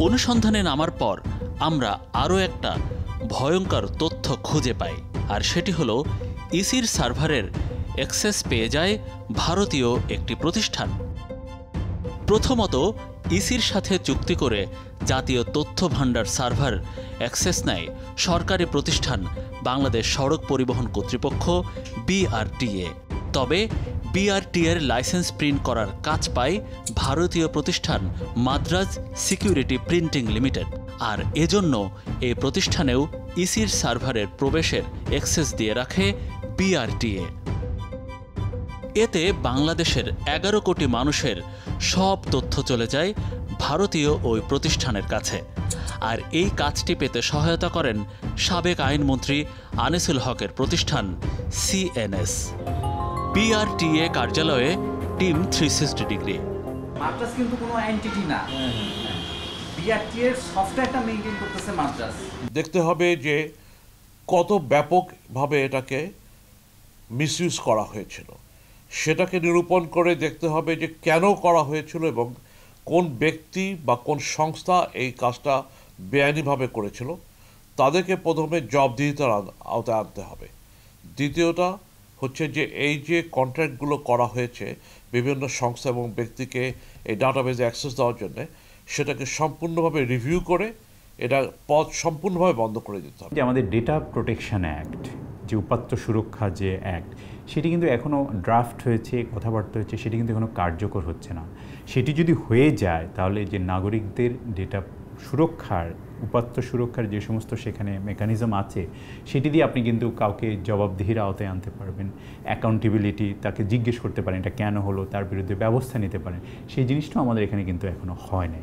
অনুসন্ধানে নামার পর আমরা আরও একটা ভয়ঙ্কর তথ্য খুঁজে পাই, আর সেটি হলো ইসির সার্ভারের অ্যাক্সেস পেয়ে যায় ভারতীয় একটি প্রতিষ্ঠান। প্রথমত, ইসির সাথে চুক্তি করে জাতীয় তথ্য ভাণ্ডার সার্ভার অ্যাক্সেস নেয় সরকারি প্রতিষ্ঠান বাংলাদেশ সড়ক পরিবহন কর্তৃপক্ষ বিআরটিএ। তবে বিআরটিএর লাইসেন্স প্রিন্ট করার কাজ পায় ভারতীয় প্রতিষ্ঠান মাদ্রাজ সিকিউরিটি প্রিন্টিং লিমিটেড, আর এজন্য এই প্রতিষ্ঠানেও ইসির সার্ভারের প্রবেশের অ্যাক্সেস দিয়ে রাখে বিআরটিএ। এতে বাংলাদেশের 11 কোটি মানুষের সব তথ্য চলে যায় ভারতীয় ওই প্রতিষ্ঠানের কাছে, আর এই কাজটি পেতে সহায়তা করেন সাবেক আইনমন্ত্রী আনিসুল হকের প্রতিষ্ঠান সিএনএস। বিআরটিএ কার্যালয়ে টিম 360 ডিগ্রি। মাদ্রাজ কিন্তু কোনো এন্টিটি না, বিআরটিএর সফটওয়্যারটা মেইনটেইন করতেছে মাদ্রাজ। দেখতে হবে যে কত ব্যাপকভাবে এটাকে মিসইউজ করা হয়েছিল, সেটাকে নিরূপণ করে দেখতে হবে যে কেন করা হয়েছিল এবং কোন ব্যক্তি বা কোন সংস্থা এই কাজটা বেআইনিভাবে করেছিল, তাদেরকে প্রথমে জবাবদিহিতার আওতায় আনতে হবে। দ্বিতীয়টা হচ্ছে যে এই যে কন্ট্রাক্টগুলো করা হয়েছে বিভিন্ন সংস্থা এবং ব্যক্তিকে এই ডাটাবেজে অ্যাক্সেস দেওয়ার জন্য, সেটাকে সম্পূর্ণভাবে রিভিউ করে এটা পথ সম্পূর্ণভাবে বন্ধ করে দিতে হবে। যে আমাদের ডেটা প্রোটেকশন অ্যাক্ট, যে উপাত্ত সুরক্ষা যে অ্যাক্ট, সেটি কিন্তু এখনও ড্রাফট হয়েছে, কথাবার্তা হচ্ছে, সেটি কিন্তু এখনও কার্যকর হচ্ছে না। সেটি যদি হয়ে যায় তাহলে যে নাগরিকদের ডেটা সুরক্ষার, উপাত্ত সুরক্ষার যে সমস্ত সেখানে মেকানিজম আছে, সেটি দিয়ে আপনি কিন্তু কাউকে জবাবদিহির আওতায় আনতে পারবেন, অ্যাকাউন্টেবিলিটি, তাকে জিজ্ঞেস করতে পারেন এটা কেন হলো, তার বিরুদ্ধে ব্যবস্থা নিতে পারেন। সেই জিনিসটাও আমাদের এখানে কিন্তু এখনও হয় নাই।